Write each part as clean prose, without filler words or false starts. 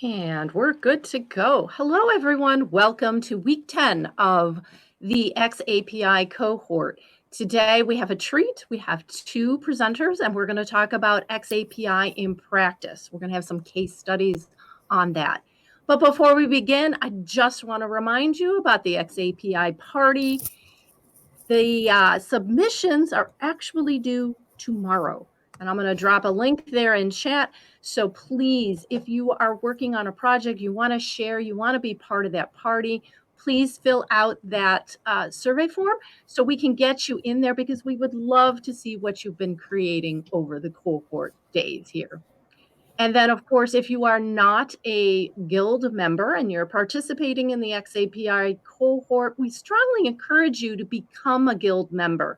And we're good to go. Hello, everyone. Welcome to week 10 of the xAPI cohort. Today, we have a treat. We have two presenters, and we're going to talk about xAPI in practice. We're going to have some case studies on that. But before we begin, I just want to remind you about the xAPI party. The submissions are actually due tomorrow. And I'm going to drop a link there in chat. So please, if you are working on a project, you want to share, you want to be part of that party, please fill out that survey form so we can get you in there, because we would love to see what you've been creating over the cohort days here. And then, of course, if you are not a guild member and you're participating in the xAPI cohort, we strongly encourage you to become a guild member.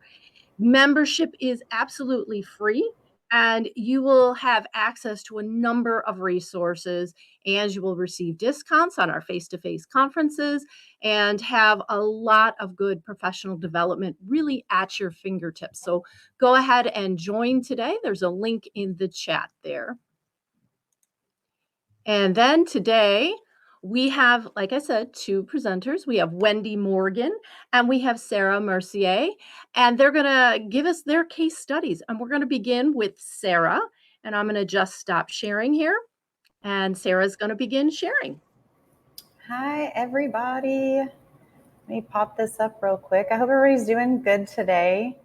Membership is absolutely free, and you will have access to a number of resources, and you will receive discounts on our face-to-face conferences and have a lot of good professional development really at your fingertips. So go ahead and join today. There's a link in the chat there. And then today we have, like I said, two presenters. We have Wendy Morgan and we have Sarah Mercier, and they're going to give us their case studies. And we're going to begin with Sarah, and I'm going to just stop sharing here, and Sarah's going to begin sharing. Hi, everybody. Let me pop this up real quick. I hope everybody's doing good today.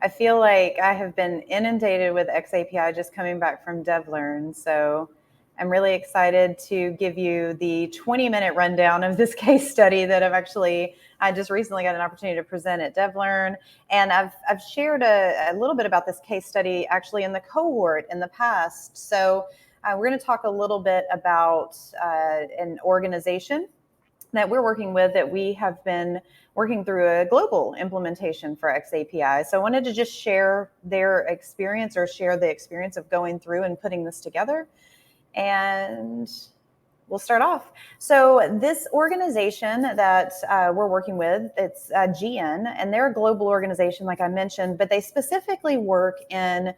I feel like I have been inundated with xAPI just coming back from DevLearn, so I'm really excited to give you the 20-minute rundown of this case study that I just recently got an opportunity to present at DevLearn, and I've shared a little bit about this case study actually in the cohort in the past. So we're going to talk a little bit about an organization that we're working with, that we have been working through a global implementation for xAPI. So I wanted to just share their experience, or share the experience of going through and putting this together. And we'll start off. So this organization that we're working with, it's GN, and they're a global organization, like I mentioned, but they specifically work in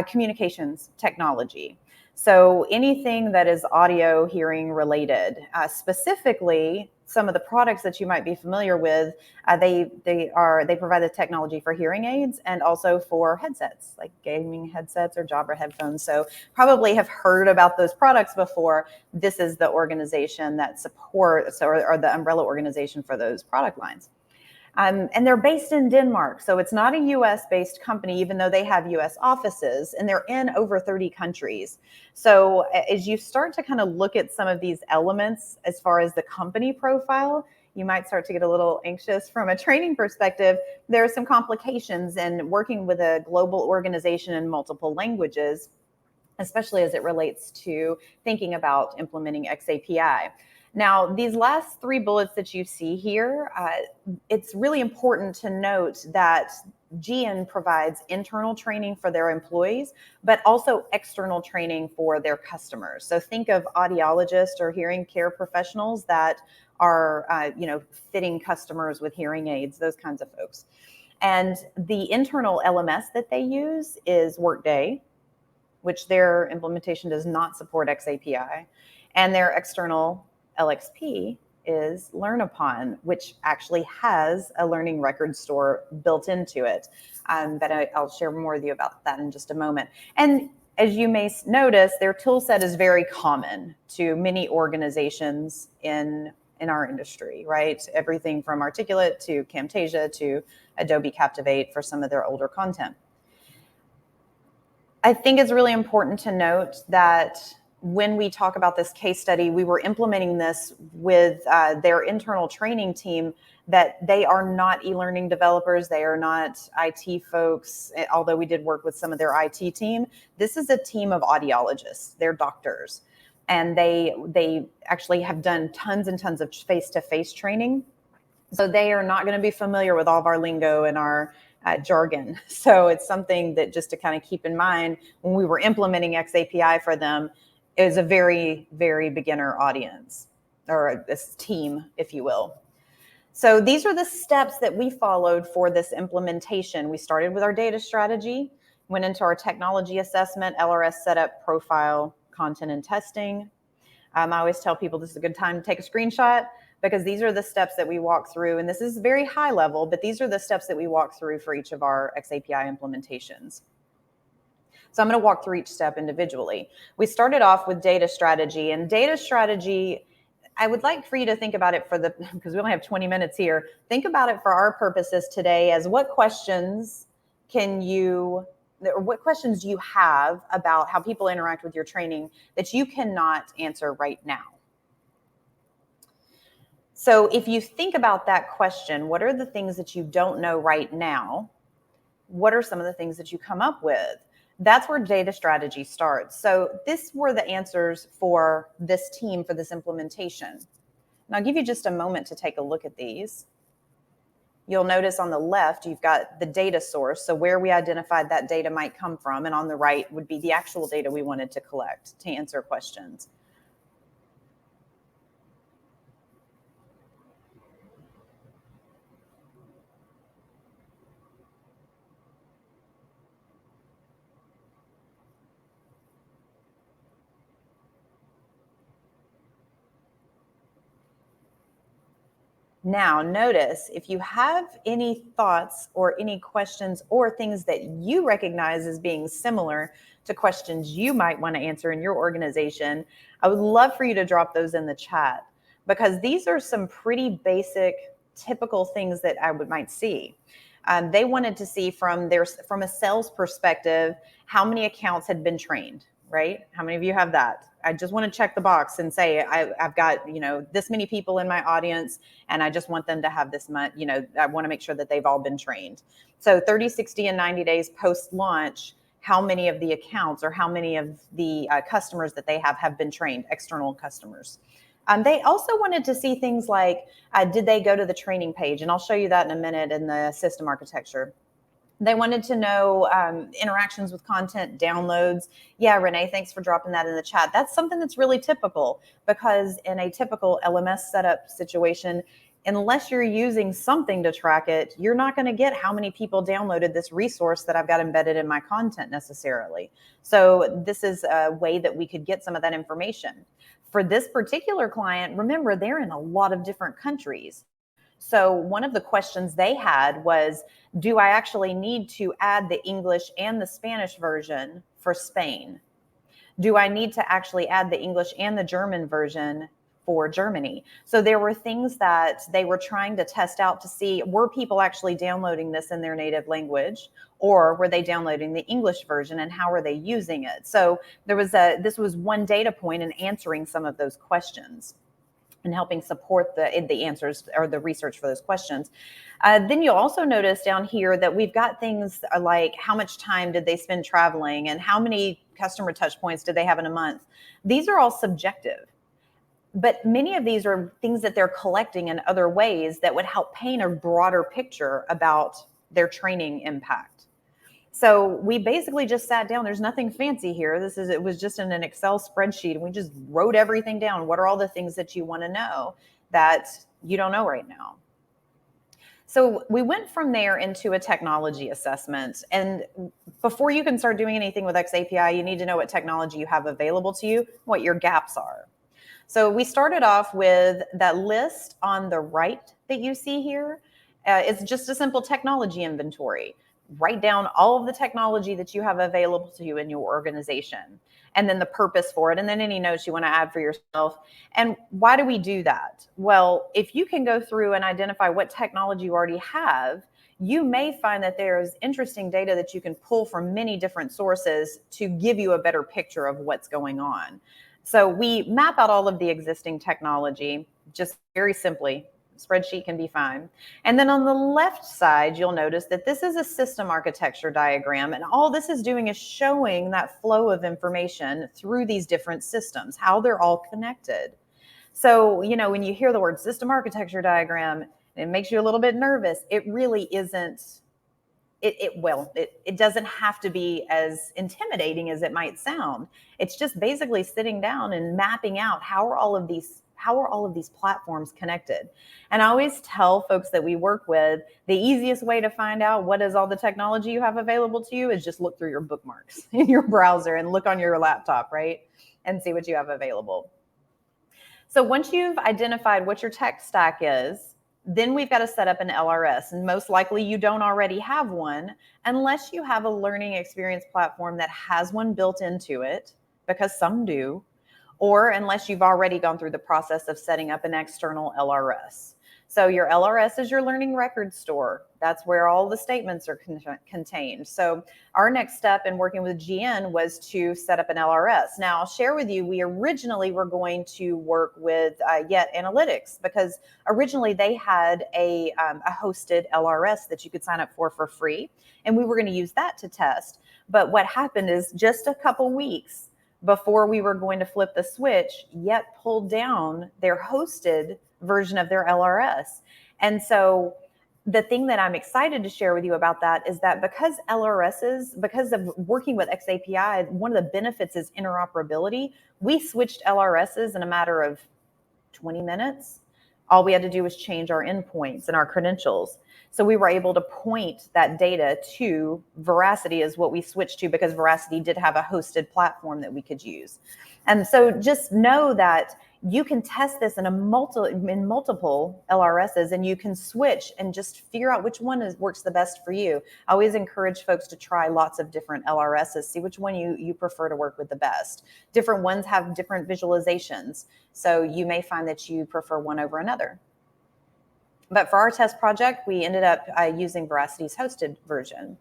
communications technology. So anything that is audio hearing related, specifically some of the products that you might be familiar with, they provide the technology for hearing aids and also for headsets, like gaming headsets or Jabra headphones. So probably have heard about those products before. This is the organization that supports, or the umbrella organization for those product lines. And they're based in Denmark, so it's not a US-based company, even though they have US offices, and they're in over 30 countries. So as you start to kind of look at some of these elements as far as the company profile, you might start to get a little anxious from a training perspective. There are some complications in working with a global organization in multiple languages, especially as it relates to thinking about implementing xAPI. Now, these last three bullets that you see here, it's really important to note that GN provides internal training for their employees, but also external training for their customers. So think of audiologists or hearing care professionals that are, fitting customers with hearing aids, those kinds of folks. And the internal LMS that they use is Workday, which their implementation does not support xAPI, and their external LXP is LearnUpon, which actually has a learning record store built into it. But I'll share more with you about that in just a moment. And as you may notice, their tool set is very common to many organizations in our industry, right? Everything from Articulate to Camtasia to Adobe Captivate for some of their older content. I think it's really important to note that when we talk about this case study, we were implementing this with their internal training team, that they are not e-learning developers. They are not IT folks, although we did work with some of their IT team. This is a team of audiologists. They're doctors. And they actually have done tons and tons of face-to-face training. So they are not going to be familiar with all of our lingo and our jargon. So it's something that just to kind of keep in mind when we were implementing xAPI for them. It was a very, very beginner audience, or this team, if you will. So these are the steps that we followed for this implementation. We started with our data strategy, went into our technology assessment, LRS setup, profile, content and testing. I always tell people this is a good time to take a screenshot, because these are the steps that we walk through. And this is very high level, but these are the steps that we walk through for each of our xAPI implementations. So I'm going to walk through each step individually. We started off with data strategy, and data strategy, I would like for you to think about it because we only have 20 minutes here. Think about it for our purposes today as what questions do you have about how people interact with your training that you cannot answer right now? So if you think about that question, what are the things that you don't know right now? What are some of the things that you come up with? That's where data strategy starts. So this were the answers for this team for this implementation. And I'll give you just a moment to take a look at these. You'll notice on the left, you've got the data source, so where we identified that data might come from, and on the right would be the actual data we wanted to collect to answer questions. Now, notice if you have any thoughts or any questions or things that you recognize as being similar to questions you might want to answer in your organization, I would love for you to drop those in the chat, because these are some pretty basic, typical things that I might see. They wanted to see from a sales perspective, how many accounts had been trained, right? How many of you have that? I just want to check the box and say, I've got, this many people in my audience, and I just want them to have this much, I want to make sure that they've all been trained. So 30, 60, and 90 days post-launch, how many of the accounts or how many of the customers that they have been trained, external customers. They also wanted to see things like, did they go to the training page? And I'll show you that in a minute in the system architecture. They wanted to know interactions with content, downloads. Yeah, Renee, thanks for dropping that in the chat. That's something that's really typical, because in a typical LMS setup situation, unless you're using something to track it, you're not going to get how many people downloaded this resource that I've got embedded in my content necessarily. So this is a way that we could get some of that information. For this particular client, remember, they're in a lot of different countries. So one of the questions they had was, do I actually need to add the English and the Spanish version for Spain? Do I need to actually add the English and the German version for Germany? So there were things that they were trying to test out to see, were people actually downloading this in their native language, or were they downloading the English version, and how are they using it? So this was one data point in answering some of those questions and helping support the answers or the research for those questions. Then you'll also notice down here that we've got things like how much time did they spend traveling, and how many customer touch points did they have in a month. These are all subjective, but many of these are things that they're collecting in other ways that would help paint a broader picture about their training impact. So we basically just sat down. There's nothing fancy here. It was just in an Excel spreadsheet, and we just wrote everything down. What are all the things that you want to know that you don't know right now? So we went from there into a technology assessment. And before you can start doing anything with xAPI, you need to know what technology you have available to you, what your gaps are. So we started off with that list on the right that you see here. It's just a simple technology inventory. Write down all of the technology that you have available to you in your organization, and then the purpose for it, and then any notes you want to add for yourself. And why do we do that? Well, if you can go through and identify what technology you already have, you may find that there's interesting data that you can pull from many different sources to give you a better picture of what's going on. So we map out all of the existing technology, just very simply. Spreadsheet can be fine. And then on the left side, you'll notice that this is a system architecture diagram. And all this is doing is showing that flow of information through these different systems, how they're all connected. So, when you hear the word system architecture diagram, it makes you a little bit nervous. It really isn't. It doesn't have to be as intimidating as it might sound. It's just basically sitting down and mapping out how are all of these platforms connected. And I always tell folks that we work with, the easiest way to find out what is all the technology you have available to you is just look through your bookmarks in your browser and look on your laptop, right? And see what you have available. So once you've identified what your tech stack is, then we've got to set up an LRS. And most likely you don't already have one unless you have a learning experience platform that has one built into it, because some do, or unless you've already gone through the process of setting up an external LRS. So your LRS is your learning record store. That's where all the statements are contained. So our next step in working with GN was to set up an LRS. Now I'll share with you, we originally were going to work with Yet Analytics, because originally they had a hosted LRS that you could sign up for free. And we were going to use that to test. But what happened is just a couple weeks before we were going to flip the switch, Yet pulled down their hosted version of their LRS. And so the thing that I'm excited to share with you about that is that because LRSs, because of working with xAPI, one of the benefits is interoperability. We switched LRSs in a matter of 20 minutes. All we had to do was change our endpoints and our credentials. So we were able to point that data to Veracity is what we switched to, because Veracity did have a hosted platform that we could use. And so just know that you can test this in multiple LRSs, and you can switch and just figure out which one works the best for you. I always encourage folks to try lots of different LRSs, see which one you prefer to work with the best. Different ones have different visualizations, so you may find that you prefer one over another. But for our test project, we ended up using Veracity's hosted version.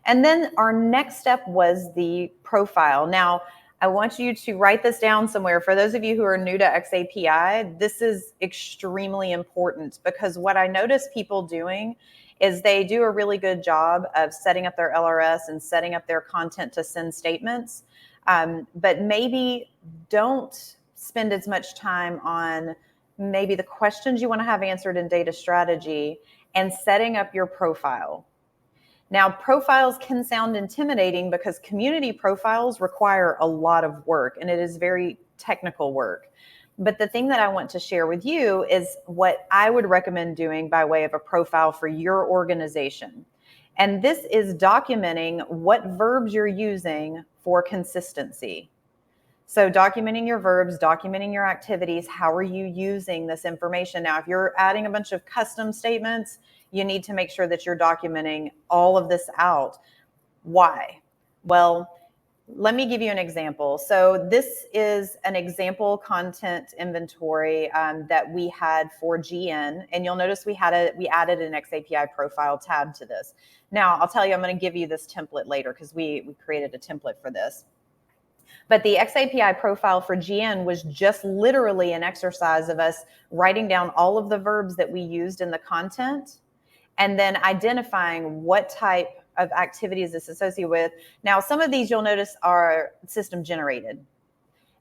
And then our next step was the profile. Now, I want you to write this down somewhere. For those of you who are new to xAPI, this is extremely important, because what I notice people doing is they do a really good job of setting up their LRS and setting up their content to send statements, but maybe don't spend as much time on maybe the questions you want to have answered in data strategy and setting up your profile. Now, profiles can sound intimidating because community profiles require a lot of work, and it is very technical work. But the thing that I want to share with you is what I would recommend doing by way of a profile for your organization. And this is documenting what verbs you're using for consistency. So documenting your verbs, documenting your activities, how are you using this information? Now, if you're adding a bunch of custom statements, you need to make sure that you're documenting all of this out. Why? Well, let me give you an example. So this is an example content inventory that we had for GN, and you'll notice we added an xAPI profile tab to this. Now, I'll tell you, I'm going to give you this template later because we created a template for this. But the xAPI profile for GN was just literally an exercise of us writing down all of the verbs that we used in the content and then identifying what type of activities it's associated with. Now, some of these you'll notice are system generated.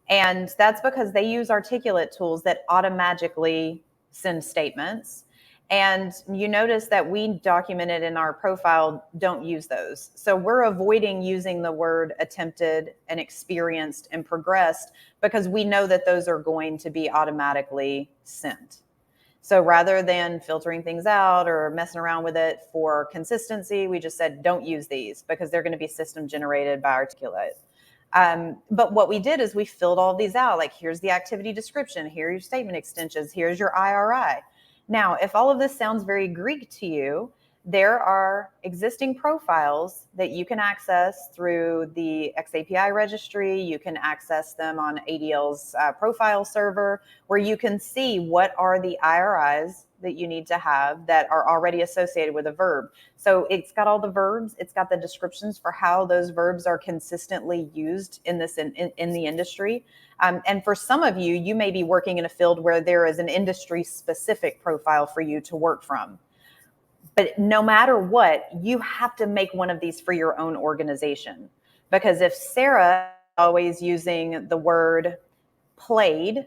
And that's because they use articulate tools that automatically send statements. And you notice that we documented in our profile don't use those. So we're avoiding using the word attempted and experienced and progressed because we know that those are going to be automatically sent. So rather than filtering things out or messing around with it for consistency, we just said don't use these because they're going to be system generated by articulate. But what we did is we filled all of these out. Like, here's the activity description, here are your statement extensions, here's your IRI. Now, if all of this sounds very Greek to you, there are existing profiles that you can access through the xAPI registry. You can access them on ADL's profile server, where you can see what are the IRIs that you need to have that are already associated with a verb. So it's got all the verbs. It's got the descriptions for how those verbs are consistently used in the industry. And for some of you, you may be working in a field where there is an industry-specific profile for you to work from. But no matter what, you have to make one of these for your own organization. Because if Sarah is always using the word played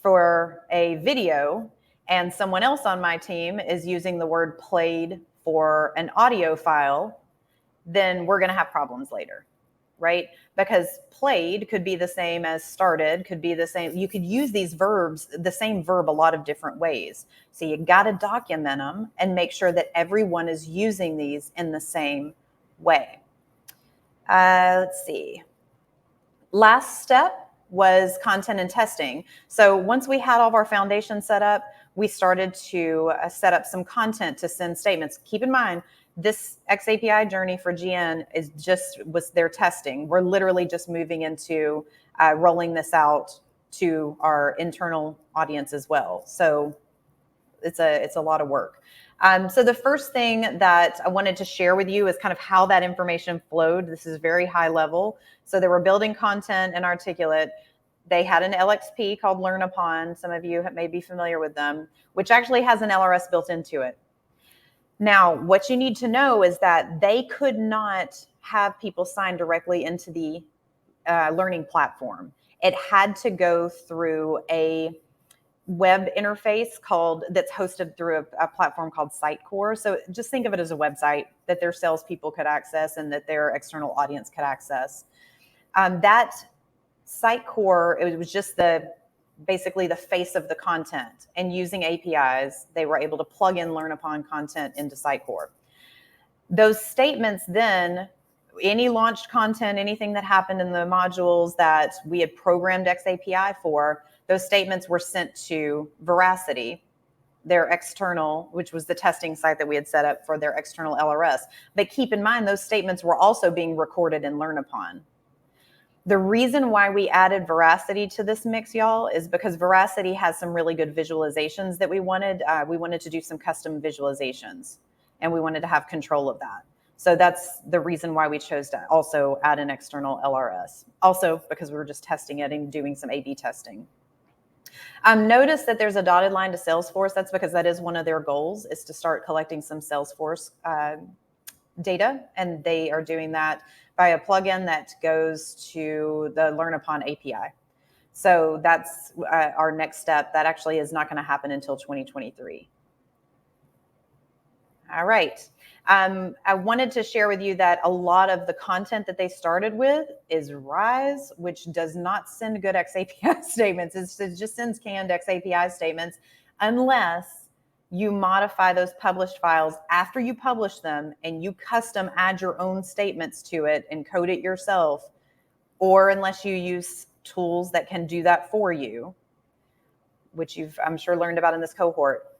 for a video, and someone else on my team is using the word played for an audio file, then we're going to have problems later, right? Because played could be the same as started, could be the same. You could use these verbs, the same verb, a lot of different ways. So you got to document them and make sure that everyone is using these in the same way. Let's see. Last step was content and testing. So once we had all of our foundation set up, we started to set up some content to send statements. Keep in mind, this xAPI journey for GN was their testing. We're literally just moving into rolling this out to our internal audience as well. So it's a lot of work. So the first thing that I wanted to share with you is kind of how that information flowed. This is very high level. So they were building content in Articulate. They had an LXP called Learn Upon. Some of you may be familiar with them, which actually has an LRS built into it. Now, what you need to know is that they could not have people sign directly into the learning platform. It had to go through a web interface that's hosted through a platform called Sitecore. So just think of it as a website that their salespeople could access and that their external audience could access. That Sitecore, it was just basically the face of the content, and using APIs, they were able to plug in Learn Upon content into Sitecore. Those statements then, any launched content, anything that happened in the modules that we had programmed xAPI for, those statements were sent to Veracity, their external, which was the testing site that we had set up for their external LRS. But keep in mind, those statements were also being recorded in Learn Upon. The reason why we added Veracity to this mix, y'all, is because Veracity has some really good visualizations that we wanted. We wanted to do some custom visualizations, and we wanted to have control of that. So that's the reason why we chose to also add an external LRS. Also, because we were just testing it and doing some A/B testing. Notice that there's a dotted line to Salesforce. That's because that is one of their goals, is to start collecting some Salesforce data, and they are doing that by a plugin that goes to the Learn Upon API. So that's our next step. That actually is not going to happen until 2023. All right. I wanted to share with you that a lot of the content that they started with is RISE, which does not send good xAPI statements. It just sends canned xAPI statements unless you modify those published files after you publish them and you custom add your own statements to it and code it yourself, or unless you use tools that can do that for you, which you've, I'm sure, learned about in this cohort.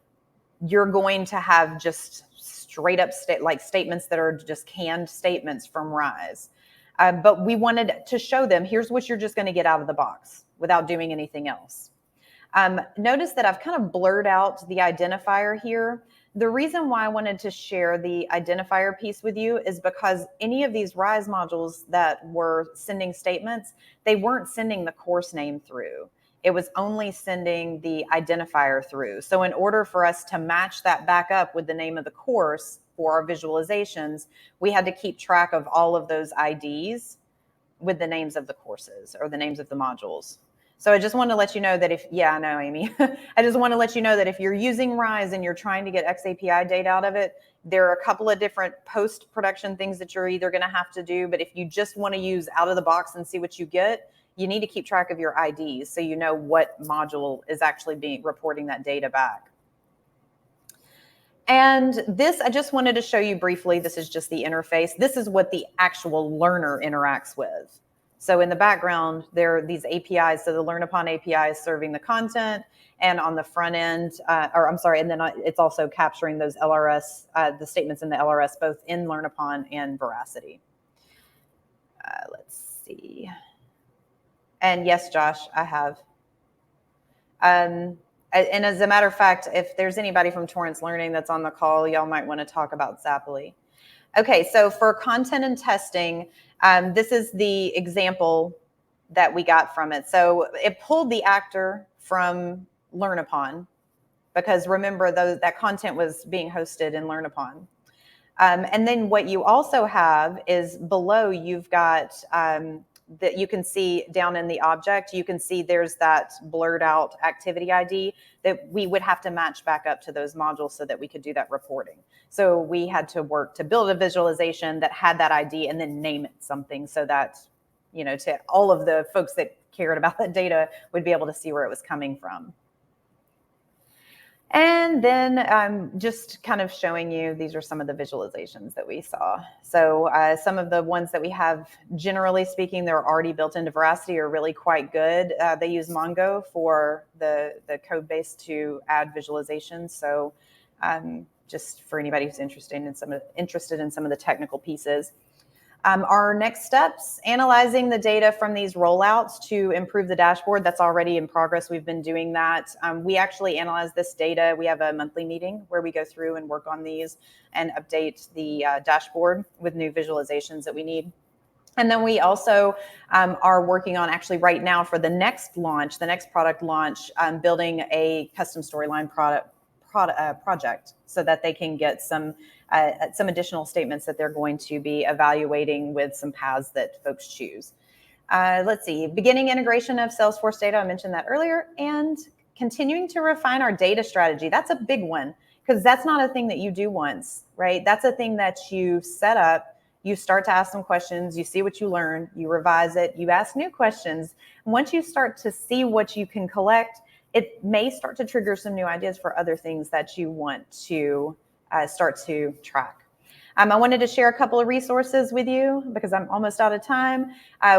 You're going to have just straight up statements that are just canned statements from RISE. But we wanted to show them, here's what you're just going to get out of the box without doing anything else. Notice that I've kind of blurred out the identifier here. The reason why I wanted to share the identifier piece with you is because any of these RISE modules that were sending statements, they weren't sending the course name through. It was only sending the identifier through. So in order for us to match that back up with the name of the course for our visualizations, we had to keep track of all of those IDs with the names of the courses or the names of the modules. So I just want to let you know that I know, Amy. I just want to let you know that if you're using RISE and you're trying to get xAPI data out of it, there are a couple of different post-production things that you're either going to have to do. But if you just want to use out of the box and see what you get, you need to keep track of your IDs so you know what module is actually reporting that data back. And this, I just wanted to show you briefly. This is just the interface. This is what the actual learner interacts with. So in the background, there are these APIs. So the Learn Upon API is serving the content, and on the front end, and then it's also capturing those LRS, the statements in the LRS, both in Learn Upon and Veracity. Let's see. And yes, Josh, I have. And as a matter of fact, if there's anybody from Torrance Learning that's on the call, y'all might want to talk about xAPI. Okay, so for content and testing, this is the example that we got from it. So it pulled the actor from Learn Upon, because remember, that content was being hosted in Learn Upon. And then what you also have is below, you've got that you can see down in the object, you can see there's that blurred out activity ID that we would have to match back up to those modules so that we could do that reporting. So we had to work to build a visualization that had that ID and then name it something so that, you know, to all of the folks that cared about that data would be able to see where it was coming from. And then just kind of showing you, these are some of the visualizations that we saw. So some of the ones that we have, generally speaking, they're already built into Veracity, are really quite good. They use Mongo for the code base to add visualizations. So just for anybody who's interested in some of the technical pieces. Our next steps, analyzing the data from these rollouts to improve the dashboard. That's already in progress. We've been doing that. We actually analyze this data. We have a monthly meeting where we go through and work on these and update the dashboard with new visualizations that we need. And then we also are working on, actually right now for the next launch, the next product launch, building a custom storyline project so that they can get some additional statements that they're going to be evaluating with some paths that folks choose. Let's see, beginning integration of Salesforce data, I mentioned that earlier, and continuing to refine our data strategy. That's a big one, because that's not a thing that you do once, right? That's a thing that you set up, you start to ask some questions, you see what you learn, you revise it, you ask new questions. And once you start to see what you can collect, it may start to trigger some new ideas for other things that you want to start to track. I wanted to share a couple of resources with you because I'm almost out of time.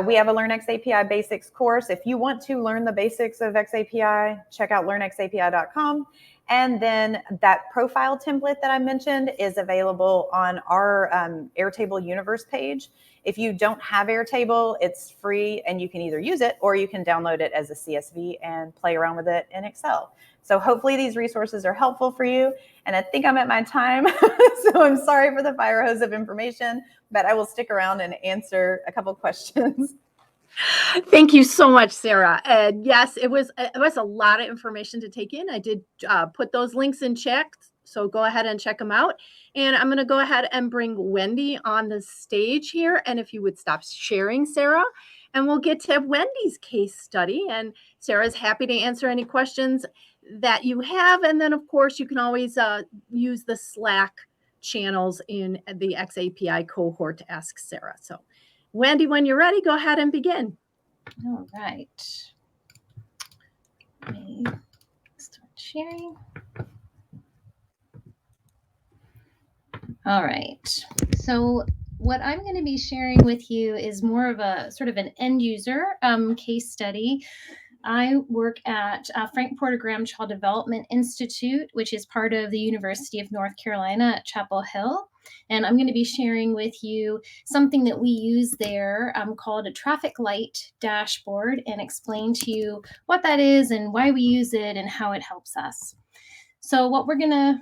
We have a Learn xAPI Basics course. If you want to learn the basics of xAPI, check out learnxapi.com. And then that profile template that I mentioned is available on our Airtable Universe page. If you don't have Airtable, it's free and you can either use it or you can download it as a CSV and play around with it in Excel. So hopefully these resources are helpful for you. And I think I'm at my time, so I'm sorry for the fire hose of information, but I will stick around and answer a couple questions. Thank you so much, Sarah. And yes, it was a lot of information to take in. I did put those links in chat, so go ahead and check them out. And I'm going to go ahead and bring Wendy on the stage here. And if you would stop sharing, Sarah, and we'll get to Wendy's case study. And Sarah's happy to answer any questions that you have. And then, of course, you can always use the Slack channels in the xAPI cohort to ask Sarah. So Wendy, when you're ready, go ahead and begin. All right. Let me start sharing. All right. So what I'm going to be sharing with you is more of a sort of an end user case study. I work at Frank Porter Graham Child Development Institute, which is part of the University of North Carolina at Chapel Hill. And I'm going to be sharing with you something that we use there called a traffic light dashboard, and explain to you what that is and why we use it and how it helps us. So what we're going to,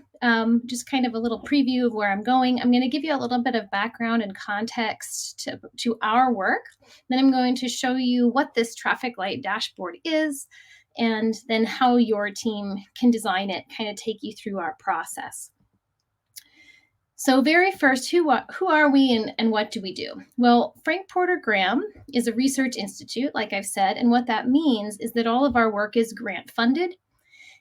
just kind of a little preview of where I'm going. I'm going to give you a little bit of background and context to our work. Then I'm going to show you what this traffic light dashboard is, and then how your team can design it, kind of take you through our process. So very first, who are we and what do we do? Well, Frank Porter Graham is a research institute, like I've said, and what that means is that all of our work is grant funded,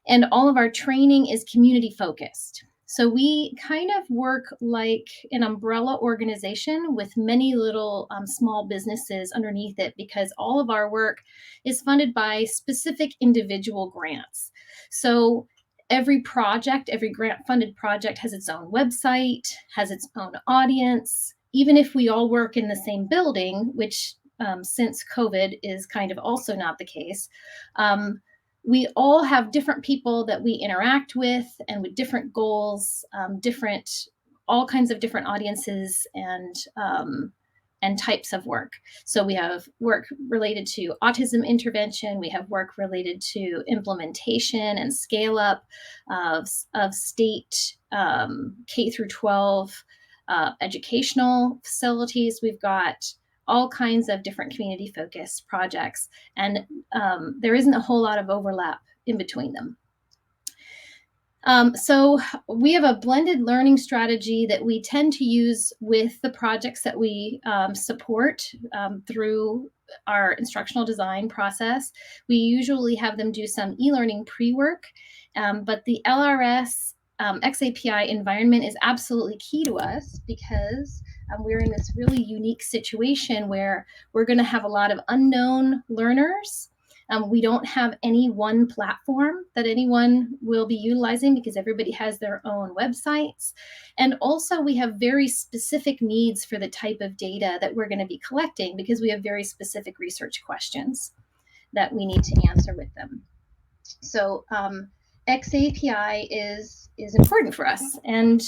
and all of our training is community focused. So we kind of work like an umbrella organization with many little small businesses underneath it, because all of our work is funded by specific individual grants. So every project, every grant funded project has its own website, has its own audience. Even if we all work in the same building, which since COVID is kind of also not the case, we all have different people that we interact with, and with different goals, all kinds of different audiences and types of work. So we have work related to autism intervention. We have work related to implementation and scale up of state K through 12 educational facilities. We've got all kinds of different community-focused projects, and there isn't a whole lot of overlap in between them. So we have a blended learning strategy that we tend to use with the projects that we support through our instructional design process. We usually have them do some e-learning pre-work, but the LRS xAPI environment is absolutely key to us, because we're in this really unique situation where we're going to have a lot of unknown learners We don't have any one platform that anyone will be utilizing because everybody has their own websites. And also we have very specific needs for the type of data that we're going to be collecting because we have very specific research questions that we need to answer with them. So xAPI is important for us. And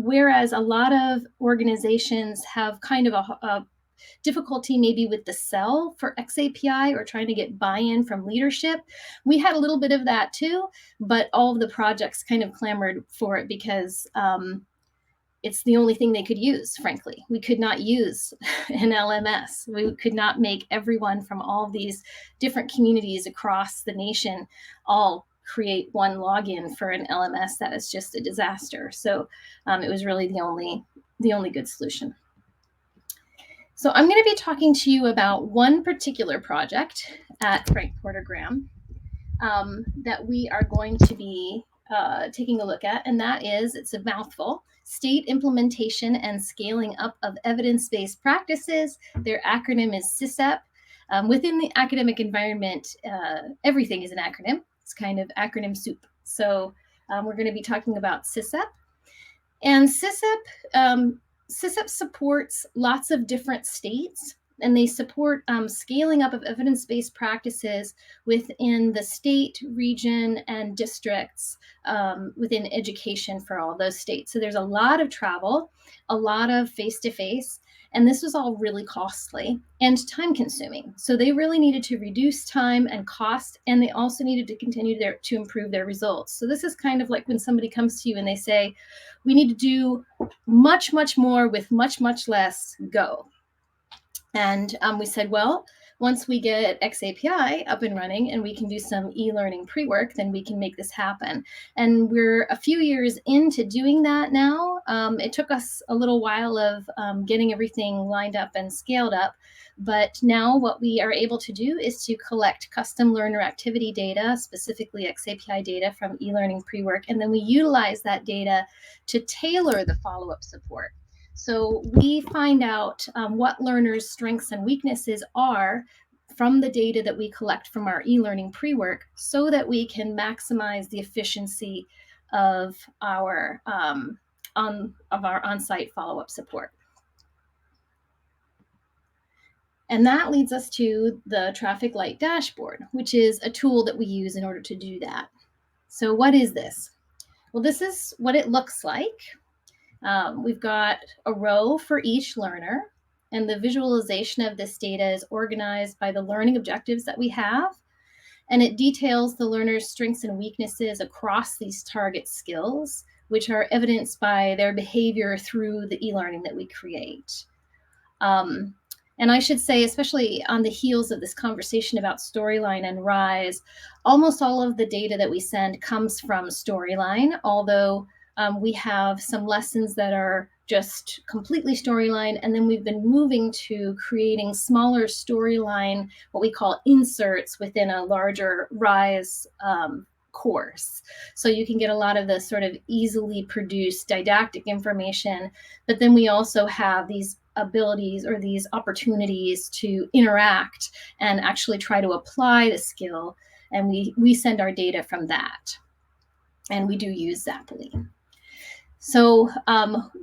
whereas a lot of organizations have kind of a difficulty maybe with the sell for xAPI or trying to get buy-in from leadership, we had a little bit of that too, but all of the projects kind of clamored for it because it's the only thing they could use, frankly. We could not use an LMS. We could not make everyone from all these different communities across the nation all create one login for an LMS. That is just a disaster. So it was really the only good solution. So I'm going to be talking to you about one particular project at Frank Porter Graham that we are going to be taking a look at, and that is, it's a mouthful, State Implementation and Scaling Up of Evidence-Based Practices. Their acronym is xAPI. Within the academic environment, everything is an acronym. It's kind of acronym soup. So we're going to be talking about xAPI. And xAPI supports lots of different states, and they support scaling up of evidence-based practices within the state, region, and districts within education for all those states. So there's a lot of travel, a lot of face-to-face, and this was all really costly and time-consuming. So they really needed to reduce time and cost, and they also needed to continue to improve their results. So this is kind of like when somebody comes to you and they say, we need to do much, much more with much, much less, go. And we said, well, once we get xAPI up and running and we can do some e-learning pre-work, then we can make this happen. And we're a few years into doing that now. It took us a little while of getting everything lined up and scaled up. But now what we are able to do is to collect custom learner activity data, specifically xAPI data from e-learning pre-work. And then we utilize that data to tailor the follow-up support. So we find out what learners' strengths and weaknesses are from the data that we collect from our e-learning pre-work so that we can maximize the efficiency of our on-site follow-up support. And that leads us to the traffic light dashboard, which is a tool that we use in order to do that. So what is this? Well, this is what it looks like. We've got a row for each learner, and the visualization of this data is organized by the learning objectives that we have, and it details the learner's strengths and weaknesses across these target skills, which are evidenced by their behavior through the e-learning that we create. And I should say, especially on the heels of this conversation about Storyline and RISE, almost all of the data that we send comes from Storyline, although we have some lessons that are just completely Storyline, and then we've been moving to creating smaller Storyline, what we call inserts within a larger RISE course. So you can get a lot of the sort of easily produced didactic information, but then we also have these abilities or these opportunities to interact and actually try to apply the skill, and we send our data from that, and we do use xAPI. So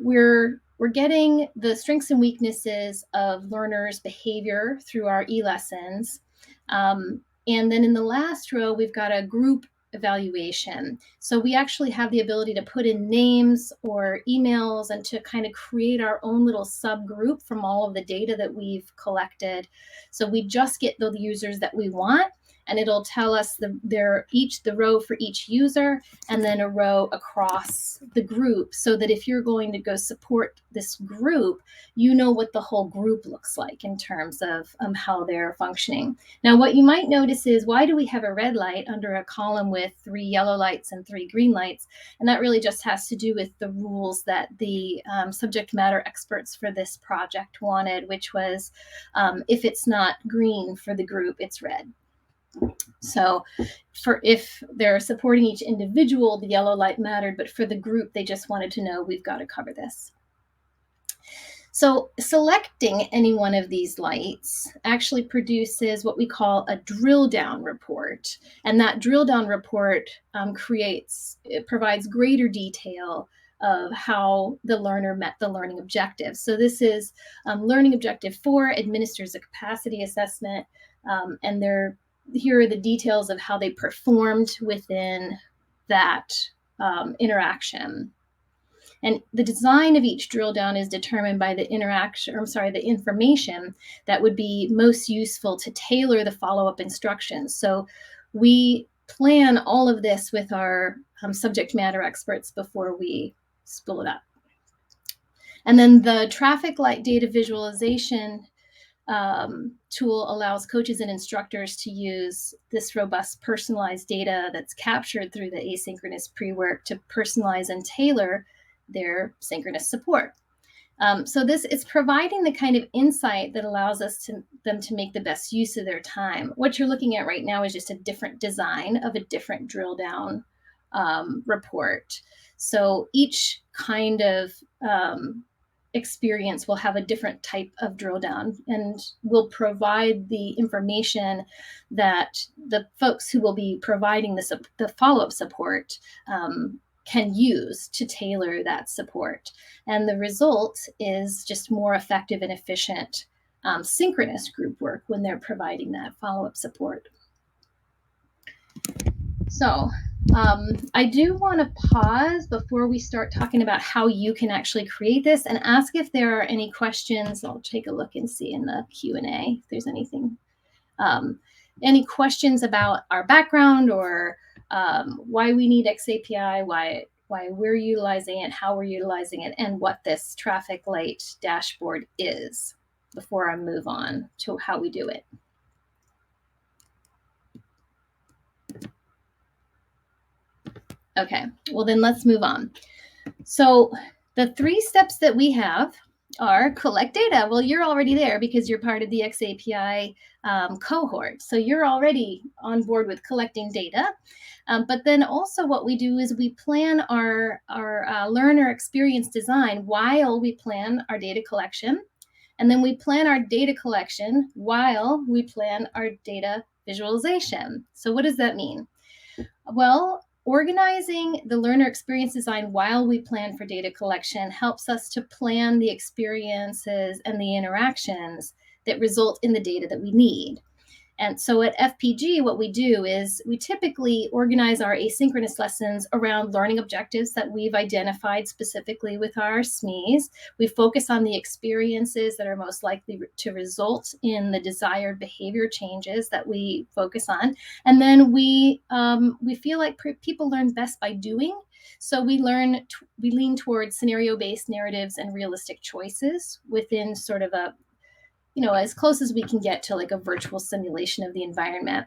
we're getting the strengths and weaknesses of learners' behavior through our e-lessons. And then in the last row, we've got a group evaluation. So we actually have the ability to put in names or emails and to kind of create our own little subgroup from all of the data that we've collected. So we just get the users that we want, and it'll tell us the row for each user and then a row across the group, so that if you're going to go support this group, you know what the whole group looks like in terms of how they're functioning. Now, what you might notice is, why do we have a red light under a column with 3 yellow lights and 3 green lights? And that really just has to do with the rules that the subject matter experts for this project wanted, which was if it's not green for the group, it's red. So if they're supporting each individual, the yellow light mattered, but for the group, they just wanted to know we've got to cover this. So selecting any one of these lights actually produces what we call a drill down report. And that drill down report provides greater detail of how the learner met the learning objectives. So this is learning objective 4 administers a capacity assessment, and here are the details of how they performed within that interaction. And the design of each drill down is determined by the information that would be most useful to tailor the follow-up instructions. So we plan all of this with our subject matter experts before we spool it up. And then the traffic light data visualization tool allows coaches and instructors to use this robust personalized data that's captured through the asynchronous pre-work to personalize and tailor their synchronous support. So it's providing the kind of insight that allows them to make the best use of their time. What you're looking at right now is just a different design of a different drill down report. So each kind of experience will have a different type of drill down and will provide the information that the folks who will be providing the follow-up support can use to tailor that support. And the result is just more effective and efficient synchronous group work when they're providing that follow-up support. So I do want to pause before we start talking about how you can actually create this and ask if there are any questions. I'll take a look and see in the Q&A if there's anything. Any questions about our background or why we need xAPI, why we're utilizing it, how we're utilizing it, and what this traffic light dashboard is before I move on to how we do it. Okay, well then let's move on. So the 3 steps that we have are collect data. Well, you're already there because you're part of the xAPI cohort. So you're already on board with collecting data. But then also what we do is we plan our learner experience design while we plan our data collection. And then we plan our data collection while we plan our data visualization. So what does that mean? Well, organizing the learner experience design while we plan for data collection helps us to plan the experiences and the interactions that result in the data that we need. And so at FPG, what we do is we typically organize our asynchronous lessons around learning objectives that we've identified specifically with our SMEs. We focus on the experiences that are most likely to result in the desired behavior changes that we focus on. And then we feel like people learn best by doing. So we lean towards scenario-based narratives and realistic choices within sort of a as close as we can get to like a virtual simulation of the environment.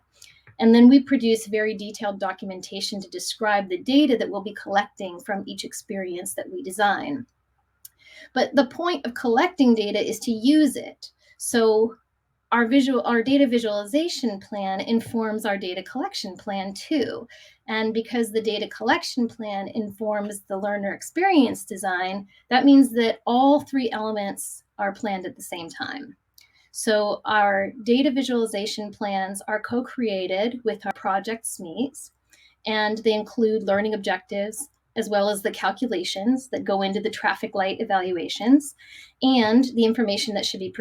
And then we produce very detailed documentation to describe the data that we'll be collecting from each experience that we design. But the point of collecting data is to use it. So our data visualization plan informs our data collection plan too. And because the data collection plan informs the learner experience design, that means that all 3 elements are planned at the same time. So our data visualization plans are co-created with our project SMEs, and they include learning objectives, as well as the calculations that go into the traffic light evaluations, and the information that should be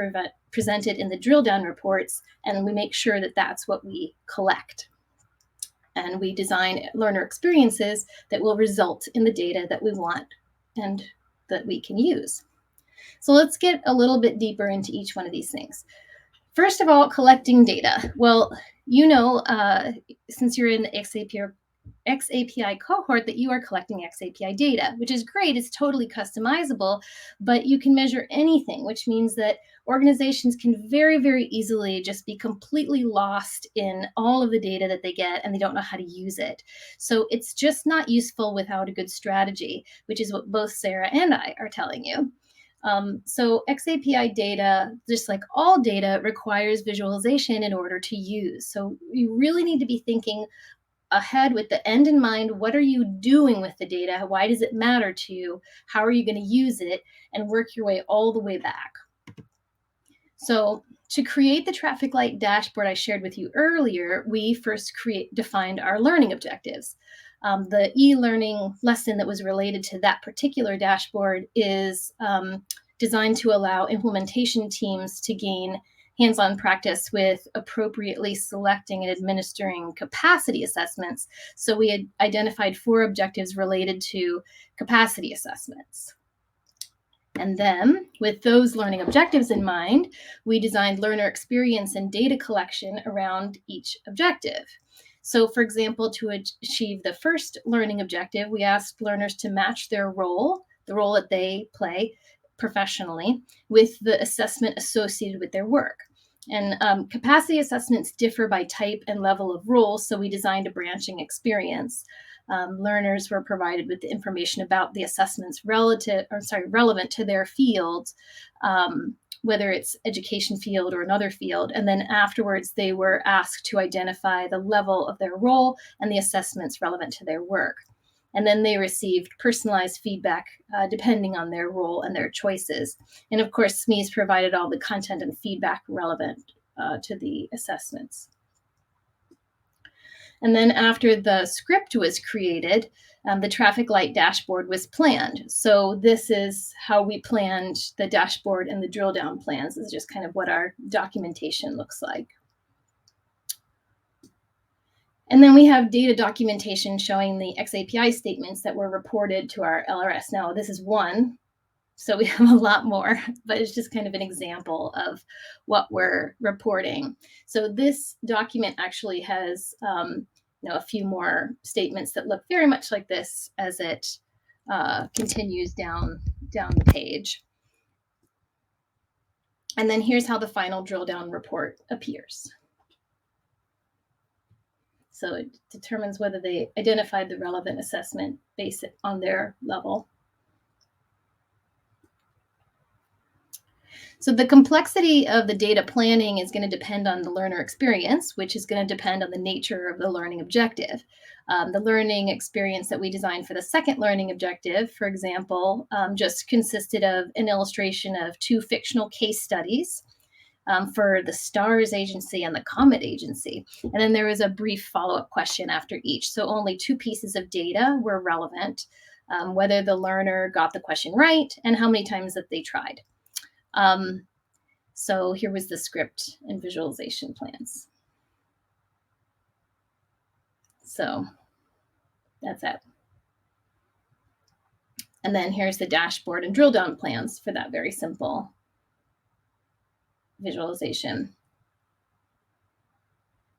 presented in the drill down reports, and we make sure that that's what we collect. And we design learner experiences that will result in the data that we want and that we can use. So let's get a little bit deeper into each one of these things. First of all, collecting data. Well, since you're in the xAPI cohort, that you are collecting xAPI data, which is great. It's totally customizable, but you can measure anything, which means that organizations can very, very easily just be completely lost in all of the data that they get and they don't know how to use it. So it's just not useful without a good strategy, which is what both Sarah and I are telling you. So xAPI data, just like all data, requires visualization in order to use. So you really need to be thinking ahead with the end in mind. What are you doing with the data? Why does it matter to you? How are you going to use it? And work your way all the way back. So to create the traffic light dashboard I shared with you earlier, we first defined our learning objectives. The e-learning lesson that was related to that particular dashboard is designed to allow implementation teams to gain hands-on practice with appropriately selecting and administering capacity assessments. So we had identified 4 objectives related to capacity assessments. And then, with those learning objectives in mind, we designed learner experience and data collection around each objective. So, for example, to achieve the first learning objective, we asked learners to match their role, the role that they play professionally, with the assessment associated with their work. And capacity assessments differ by type and level of role, so we designed a branching experience. Learners were provided with the information about the assessments relevant to their fields, whether it's education field or another field. And then afterwards, they were asked to identify the level of their role and the assessments relevant to their work. And then they received personalized feedback depending on their role and their choices. And of course, SMEs provided all the content and feedback relevant to the assessments. And then after the script was created, the traffic light dashboard was planned. So this is how we planned the dashboard and the drill down plans. This is just kind of what our documentation looks like. And then we have data documentation showing the xAPI statements that were reported to our LRS. Now, this is one, so we have a lot more, but it's just kind of an example of what we're reporting. So this document actually has a few more statements that look very much like this as it continues down the page. And then here's how the final drill down report appears. So it determines whether they identified the relevant assessment based on their level. So the complexity of the data planning is going to depend on the learner experience, which is going to depend on the nature of the learning objective. The learning experience that we designed for the second learning objective, for example, just consisted of an illustration of 2 fictional case studies for the STARS agency and the COMET agency. And then there was a brief follow-up question after each. So only 2 pieces of data were relevant, whether the learner got the question right and how many times that they tried. So here was the script and visualization plans. So that's it. And then here's the dashboard and drill down plans for that very simple visualization.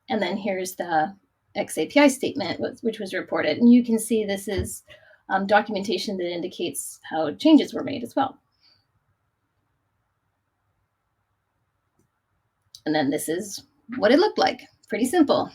And then here's the xAPI statement, which was reported. And you can see this is documentation that indicates how changes were made as well. And then this is what it looked like. Pretty simple.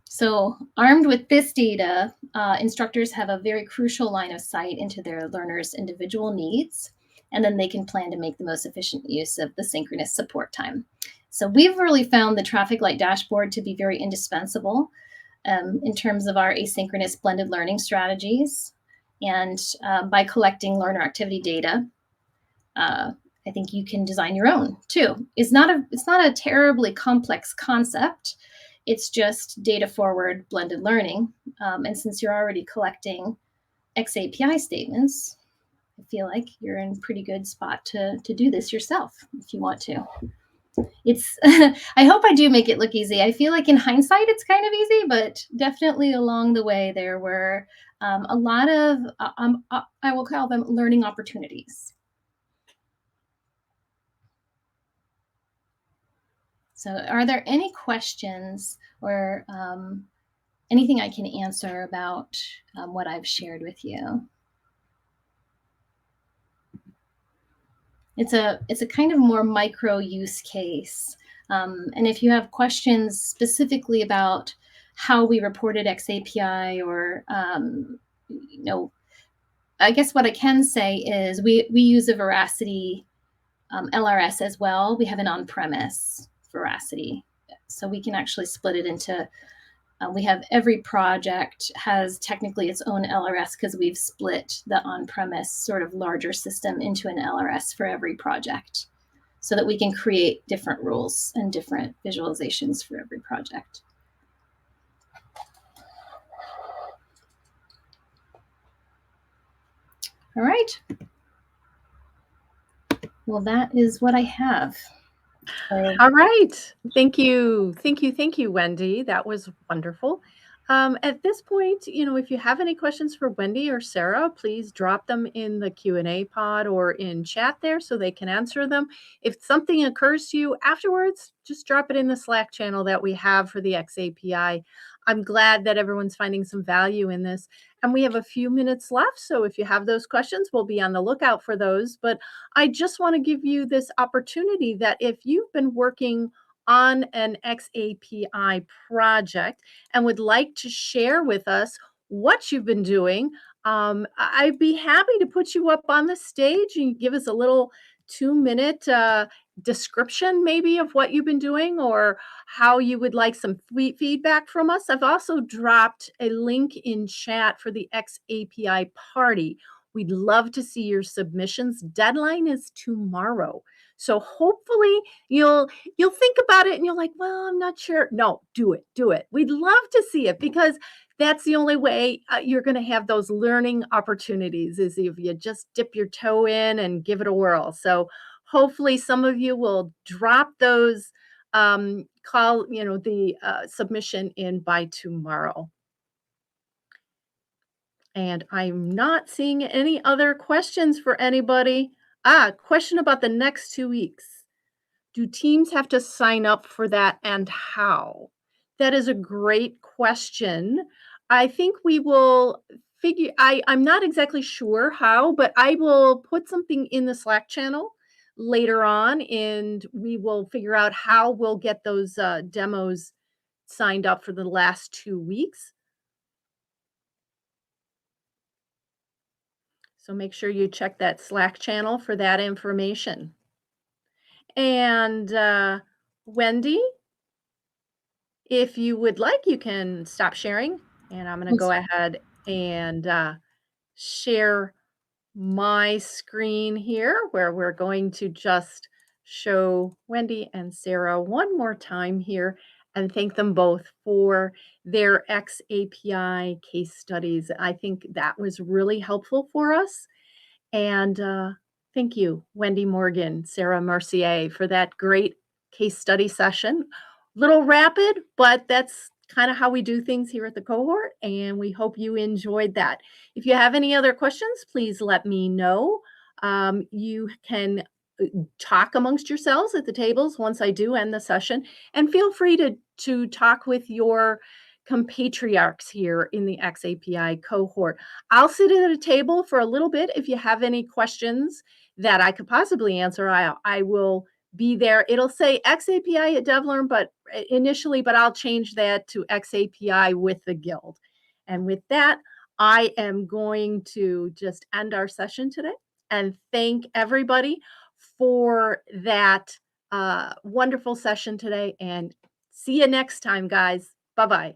So armed with this data, instructors have a very crucial line of sight into their learners' individual needs, and then they can plan to make the most efficient use of the synchronous support time. So we've really found the traffic light dashboard to be very indispensable in terms of our asynchronous blended learning strategies. And by collecting learner activity data, I think you can design your own too. It's not a terribly complex concept. It's just data forward blended learning. And since you're already collecting xAPI statements, I feel like you're in a pretty good spot to do this yourself if you want to. It's I hope I do make it look easy. I feel like in hindsight it's kind of easy, but definitely along the way there were a lot of I will call them learning opportunities. So are there any questions or anything I can answer about what I've shared with you? It's a kind of more micro use case. And if you have questions specifically about how we reported xAPI or, I guess what I can say is we use a Veracity LRS as well. We have an on-premise Veracity So we can actually split it into, we have every project has technically its own LRS because we've split the on-premise sort of larger system into an LRS for every project so that we can create different rules and different visualizations for every project. All right. Well, that is what I have. All right. Thank you. Thank you. Thank you, Wendy. That was wonderful. At this point, if you have any questions for Wendy or Sarah, please drop them in the Q&A pod or in chat there so they can answer them. If something occurs to you afterwards, just drop it in the Slack channel that we have for the xAPI. I'm glad that everyone's finding some value in this. And we have a few minutes left. So if you have those questions, we'll be on the lookout for those. But I just want to give you this opportunity that if you've been working on an xAPI project and would like to share with us what you've been doing, I'd be happy to put you up on the stage and give us a little 2-minute description maybe of what you've been doing or how you would like some feedback from us. I've also dropped a link in chat for the xAPI party. We'd love to see your submissions. Deadline is tomorrow. So hopefully you'll think about it and you're like, well, I'm not sure. No, do it. Do it. We'd love to see it because that's the only way you're going to have those learning opportunities is if you just dip your toe in and give it a whirl. So hopefully some of you will drop those submission in by tomorrow. And I'm not seeing any other questions for anybody. Question about the next 2 weeks. Do teams have to sign up for that and how? That is a great question. I think we will figure, I'm not exactly sure how, but I will put something in the Slack channel later on and we will figure out how we'll get those demos signed up for the last 2 weeks. So make sure you check that Slack channel for that information. And Wendy, if you would like, you can stop sharing. And I'm going to go ahead and share my screen here where we're going to just show Wendy and Sarah one more time here and thank them both for their xAPI case studies. I think that was really helpful for us. And thank you, Wendy Morgan, Sarah Mercier, for that great case study session. Little rapid, but that's kind of how we do things here at the cohort, and we hope you enjoyed that. If you have any other questions, please let me know. You can talk amongst yourselves at the tables once I do end the session, and feel free to talk with your compatriots here in the xAPI cohort. I'll sit at a table for a little bit. If you have any questions that I could possibly answer, I will be there. It'll say xAPI at DevLearn, but initially, but I'll change that to xAPI with the Guild. And with that, I am going to just end our session today and thank everybody for that wonderful session today. And see you next time, guys. Bye-bye.